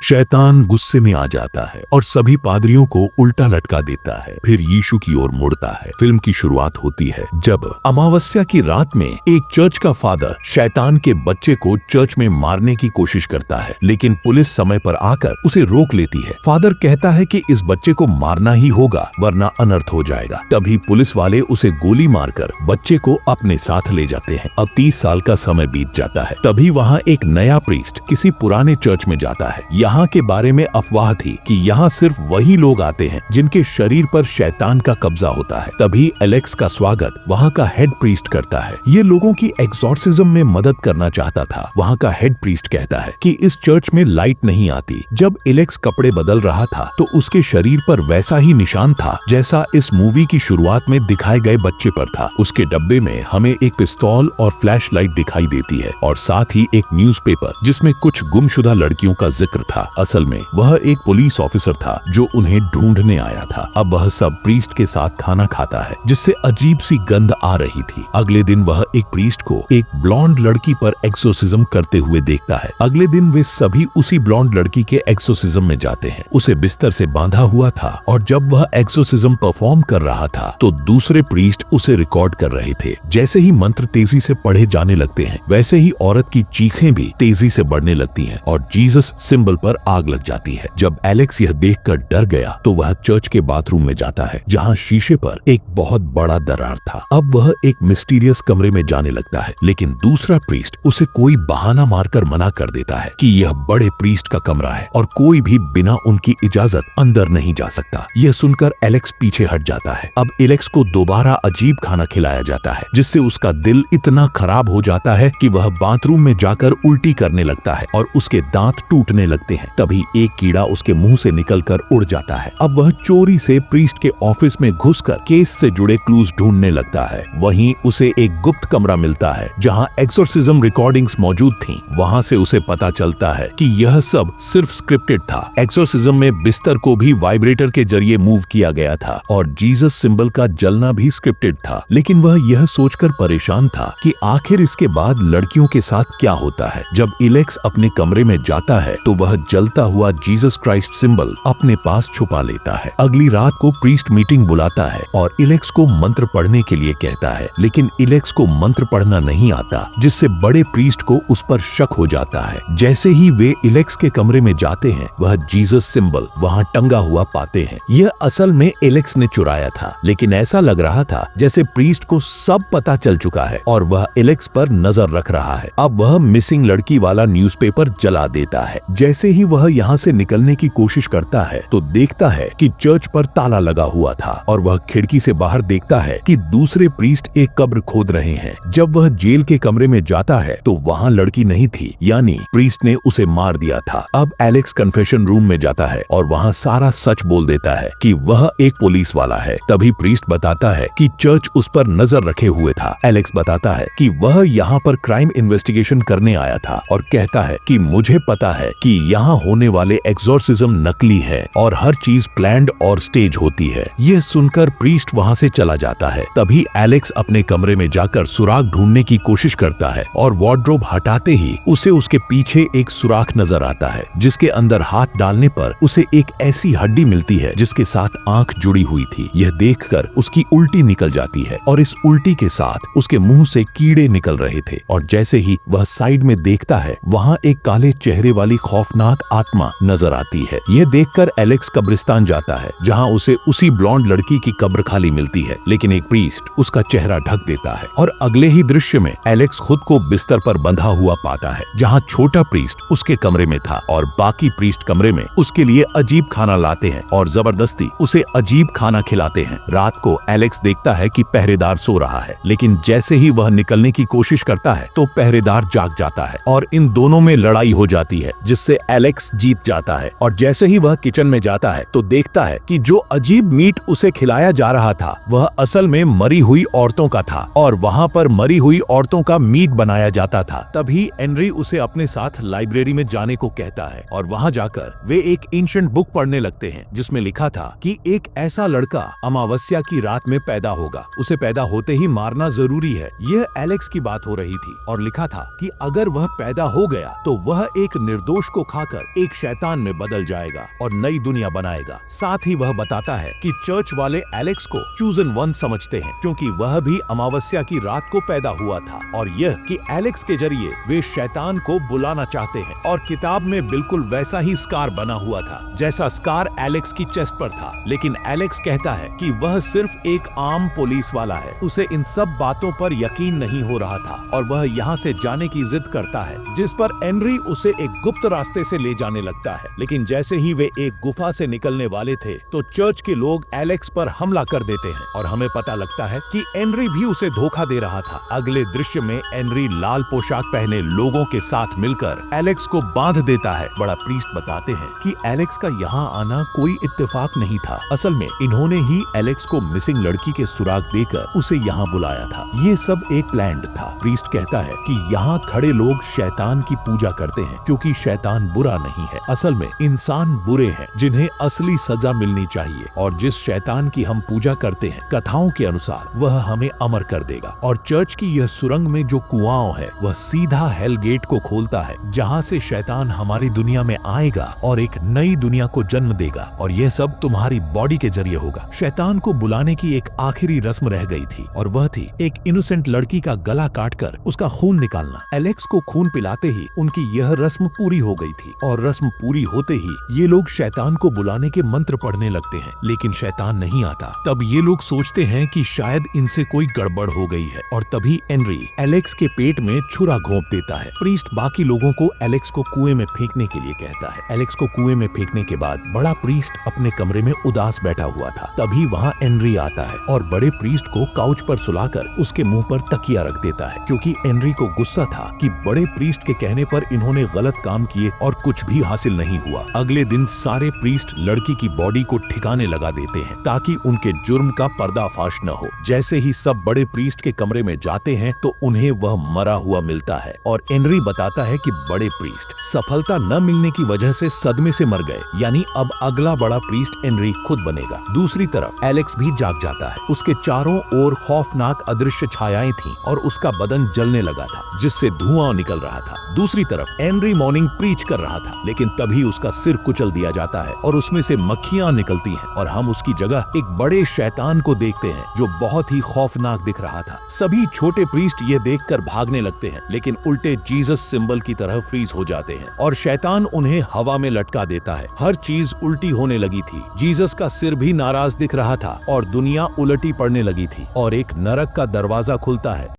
शैतान गुस्से में आ जाता है और सभी पादरियों को उल्टा लटका देता है, फिर यीशु की ओर मुड़ता है। फिल्म की शुरुआत होती है जब अमावस्या की रात में एक चर्च का फादर शैतान के बच्चे को चर्च में मारने की कोशिश करता है, लेकिन पुलिस समय पर आकर उसे रोक लेती है। फादर कहता है कि इस बच्चे को मारना ही होगा वरना अनर्थ हो जाएगा। तभी पुलिस वाले उसे गोली मारकर बच्चे को अपने साथ ले जाते हैं। अब 30 साल का समय बीत जाता है। तभी वहाँ एक नया प्रीस्ट किसी पुराने चर्च में जाता है। यहाँ के बारे में अफवाह थी कि यहाँ सिर्फ वही लोग आते हैं जिनके शरीर पर शैतान का कब्जा होता है। तभी एलेक्स का स्वागत वहाँ का हेड प्रीस्ट करता है। ये लोगों की एक्सॉर्सिज्म में मदद करना चाहता था। वहाँ का हेड प्रीस्ट कहता है कि इस चर्च में लाइट नहीं आती। जब एलेक्स कपड़े बदल रहा था तो उसके शरीर पर वैसा ही निशान था जैसा इस मूवी की शुरुआत में दिखाए गए बच्चे पर था। उसके डब्बे में हमें एक पिस्तौल और फ्लैश लाइट दिखाई देती है और साथ ही एक न्यूज़पेपर जिसमें कुछ गुमशुदा लड़कियों का जिक्र था। असल में वह एक पुलिस ऑफिसर था जो उन्हें ढूंढने आया था। अब वह सब प्रीस्ट के साथ खाना खाता है जिससे अजीब सी गंध आ रही थी। अगले दिन वह एक प्रीस्ट को एक ब्लॉन्ड लड़की पर एक्सोर्सिज्म करते हुए देखता है। अगले दिन वे सभी उसी ब्लॉन्ड लड़की के एक्सोर्सिज्म में जाते हैं। उसे बिस्तर से बांधा हुआ था और जब वह एक्सोर्सिज्म परफॉर्म कर रहा था तो दूसरे प्रीस्ट उसे रिकॉर्ड कर रहे थे। जैसे ही मंत्र तेजी से पढ़े जाने लगते हैं वैसे ही औरत की चीखें भी तेजी से बढ़ने लगती हैं और जीसस सिंबल पर आग लग जाती है। जब एलेक्स यह देखकर डर गया तो वह चर्च के बाथरूम में जाता है जहां शीशे पर एक बहुत बड़ा दरार था। अब वह एक मिस्टीरियस कमरे में जाने लगता है, लेकिन दूसरा प्रीस्ट उसे कोई बहाना मारकर मना कर देता है कि यह बड़े प्रीस्ट का कमरा है और कोई भी बिना उनकी इजाजत अंदर नहीं जा सकता। यह सुनकर एलेक्स पीछे हट जाता है। अब एलेक्स को दोबारा अजीब खाना खिलाया जाता है जिससे उसका दिल इतना खराब हो जाता है कि वह बाथरूम में जाकर उल्टी करने लगता है और उसके दांत टूटने लगते हैं। तभी एक कीड़ा उसके मुंह से निकलकर उड़ जाता है। अब वह चोरी से प्रीस्ट के ऑफिस में घुसकर केस से जुड़े क्लूज ढूंढने लगता है। वहीं उसे एक गुप्त कमरा मिलता है जहां एक्सोर्सिज्म रिकॉर्डिंग्स मौजूद थीं। वहां से उसे पता चलता है कि यह सब सिर्फ स्क्रिप्टेड था। एक्सोर्सिज्म में बिस्तर को भी वाइब्रेटर के जरिए मूव किया गया था और जीसस सिंबल का जलना भी स्क्रिप्टेड था। लेकिन वह यह सोचकर परेशान था कि आखिर इसके बाद लड़कियों के साथ क्या होता है। जब एलेक्स अपने कमरे में जाता है तो वह जलता हुआ जीसस क्राइस्ट सिंबल अपने पास छुपा लेता है। अगली रात को प्रीस्ट मीटिंग बुलाता है और एलेक्स को मंत्र पढ़ने के लिए कहता है, लेकिन एलेक्स को मंत्र पढ़ना नहीं आता जिससे बड़े प्रीस्ट को उस पर शक हो जाता है। जैसे ही वे एलेक्स के कमरे में जाते हैं वह जीसस सिंबल वहां टंगा हुआ पाते हैं। यह असल में एलेक्स ने चुराया था, लेकिन ऐसा लग रहा था जैसे प्रीस्ट को सब पता चल चुका है और वह एलेक्स पर नजर रख रहा है। अब वह मिसिंग लड़की वाला न्यूज़पेपर जला देता है। जैसे ही वह यहाँ से निकलने की कोशिश करता है तो देखता है कि चर्च पर ताला लगा हुआ था और वह खिड़की से बाहर देखता है कि दूसरे प्रीस्ट एक कब्र खोद रहे हैं। जब वह जेल के कमरे में जाता है तो वहाँ लड़की नहीं थी, यानी प्रीस्ट ने उसे मार दिया था। अब एलेक्स कन्फेशन रूम में जाता है और वहाँ सारा सच बोल देता है कि वह एक पुलिस वाला है। तभी प्रीस्ट बताता है कि चर्च उस पर नजर रखे हुए था। एलेक्स बताता है कि वह यहाँ पर क्राइम इन्वेस्टिगेशन करने आया था और कहता है कि मुझे पता है कि यहाँ होने वाले एक्सॉर्सिज्म नकली है और हर चीज प्लान्ड और स्टेज होती है। यह सुनकर प्रीस्ट वहाँ से चला जाता है। तभी एलेक्स अपने कमरे में जाकर सुराख ढूंढने की कोशिश करता है और वार्डरोब हटाते ही उसे उसके पीछे एक सुराख नजर आता है जिसके अंदर हाथ डालने पर उसे एक ऐसी हड्डी मिलती है जिसके साथ आंख जुड़ी हुई थी। यह देखकर उसकी उल्टी निकल जाती है और इस उल्टी के साथ उसके मुंह से कीड़े निकल रहे थे और जैसे ही वह साइड में देखता है वहाँ एक काले चेहरे वाली खौफनाक आत्मा नजर आती है। यह देखकर एलेक्स कब्रिस्तान जाता है जहाँ उसे उसी ब्लॉन्ड लड़की की कब्र खाली मिलती है, लेकिन एक प्रीस्ट उसका चेहरा ढक देता है और अगले ही दृश्य में एलेक्स खुद को बिस्तर पर बंधा हुआ पाता है जहाँ छोटा प्रीस्ट उसके कमरे में था और बाकी प्रीस्ट कमरे में उसके लिए अजीब खाना लाते हैं और जबरदस्ती उसे अजीब खाना खिलाते हैं। रात को एलेक्स देखता है कि पहरेदार सो रहा है, लेकिन जैसे ही वह निकलने की कोशिश करता है तो पहरेदार जाग जाता है और इन दोनों में लड़ाई हो जाती है जिससे एलेक्स जीत जाता है। और जैसे ही वह किचन में जाता है तो देखता है कि जो अजीब मीट उसे खिलाया जा रहा था वह असल में मरी हुई औरतों का था और वहाँ पर मरी हुई औरतों का मीट बनाया जाता था। तभी एनरी उसे अपने साथ लाइब्रेरी में जाने को कहता है और वहाँ जाकर वे एक एंशिएंट बुक पढ़ने लगते हैं जिसमें लिखा था कि एक ऐसा लड़का अमावस्या की रात में पैदा होगा, उसे पैदा होते ही मारना जरूरी है। यह एलेक्स की बात हो रही थी और लिखा था कि अगर वह पैदा हो गया तो वह एक निर्दोष को खाकर बनकर एक शैतान में बदल जाएगा और नई दुनिया बनाएगा। साथ ही वह बताता है कि चर्च वाले एलेक्स को चूजन वन समझते हैं क्योंकि वह भी अमावस्या की रात को पैदा हुआ था, और यह कि एलेक्स के जरिए वे शैतान को बुलाना चाहते हैं। और किताब में बिल्कुल वैसा ही स्कार बना हुआ था जैसा स्कार एलेक्स की चेस्ट पर था, लेकिन एलेक्स कहता है कि वह सिर्फ एक आम पुलिस वाला है। उसे इन सब बातों पर यकीन नहीं हो रहा था और वह यहाँ से जाने की जिद करता है, जिस पर एनरी उसे एक गुप्त रास्ते से ले जाने लगता है। लेकिन जैसे ही वे एक गुफा से निकलने वाले थे तो चर्च के लोग एलेक्स पर हमला कर देते हैं और हमें पता लगता है कि एनरी भी उसे धोखा दे रहा था। अगले दृश्य में एनरी लाल पोशाक पहने लोगों के साथ मिलकर एलेक्स को बांध देता है। बड़ा प्रीस्ट बताते हैं कि एलेक्स का यहाँ आना कोई इत्तेफाक नहीं था। असल में इन्होंने ही एलेक्स को मिसिंग लड़की के सुराग देकर उसे यहाँ बुलाया था। ये सब एक प्लान्ड था। प्रीस्ट कहता है कि यहाँ खड़े लोग शैतान की पूजा करते हैं क्योंकि शैतान बुरा नहीं है। असल में इंसान बुरे हैं जिन्हें असली सजा मिलनी चाहिए, और जिस शैतान की हम पूजा करते हैं कथाओं के अनुसार वह हमें अमर कर देगा। और चर्च की यह सुरंग में जो कुआं है वह सीधा हेल गेट को खोलता है, जहाँ से शैतान हमारी दुनिया में आएगा और एक नई दुनिया को जन्म देगा, और यह सब तुम्हारी बॉडी के जरिए होगा। शैतान को बुलाने की एक आखिरी रस्म रह गई थी और वह थी एक इनोसेंट लड़की का गला काटकर उसका खून निकालना। एलेक्स को खून पिलाते ही उनकी यह रस्म पूरी हो गई थी, और रस्म पूरी होते ही ये लोग शैतान को बुलाने के मंत्र पढ़ने लगते हैं, लेकिन शैतान नहीं आता। तब ये लोग सोचते हैं कि शायद इनसे कोई गड़बड़ हो गई है, और तभी एनरी एलेक्स के पेट में छुरा घोंप देता है। प्रीस्ट बाकी लोगों को एलेक्स को कुएं में फेंकने के लिए कहता है। एलेक्स को कुएं में फेंकने के बाद बड़ा प्रीस्ट अपने कमरे में उदास बैठा हुआ था। तभी वहाँ एनरी आता है और बड़े प्रीस्ट को काउच पर सुलाकर उसके मुंह पर तकिया रख देता है, क्योंकि एनरी को गुस्सा था कि बड़े प्रीस्ट के कहने पर इन्होंने गलत काम किए और कुछ भी हासिल नहीं हुआ। अगले दिन सारे प्रीस्ट लड़की की बॉडी को ठिकाने लगा देते हैं ताकि उनके जुर्म का पर्दाफाश न हो। जैसे ही सब बड़े प्रीस्ट के कमरे में जाते हैं तो उन्हें वह मरा हुआ मिलता है, और एनरी बताता है कि बड़े प्रीस्ट सफलता न मिलने की वजह से सदमे से मर गए, यानी अब अगला बड़ा प्रीस्ट एनरी खुद बनेगा। दूसरी तरफ एलेक्स भी जाग जाता है। उसके चारों ओर खौफनाक अदृश्य छायाएं थीं और उसका बदन जलने लगा था जिससे धुआं निकल रहा था। दूसरी तरफ एनरी मॉर्निंग प्रीच कर रहा था, लेकिन तभी उसका सिर कुचल दिया जाता है और उसमें से मक्खियां निकलती हैं और हम उसकी जगह एक बड़े शैतान को देखते हैं जो बहुत ही खौफनाक दिख रहा था। सभी छोटे प्रीस्ट ये देखकर भागने लगते हैं, लेकिन उल्टे जीसस सिंबल की तरह फ्रीज हो जाते हैं और शैतान उन्हें हवा में लटका देता है। हर चीज उल्टी होने लगी थी। जीसस का सिर भी नाराज दिख रहा था और दुनिया उलटी पड़ने लगी थी, और एक नरक का दरवाजा खुलता है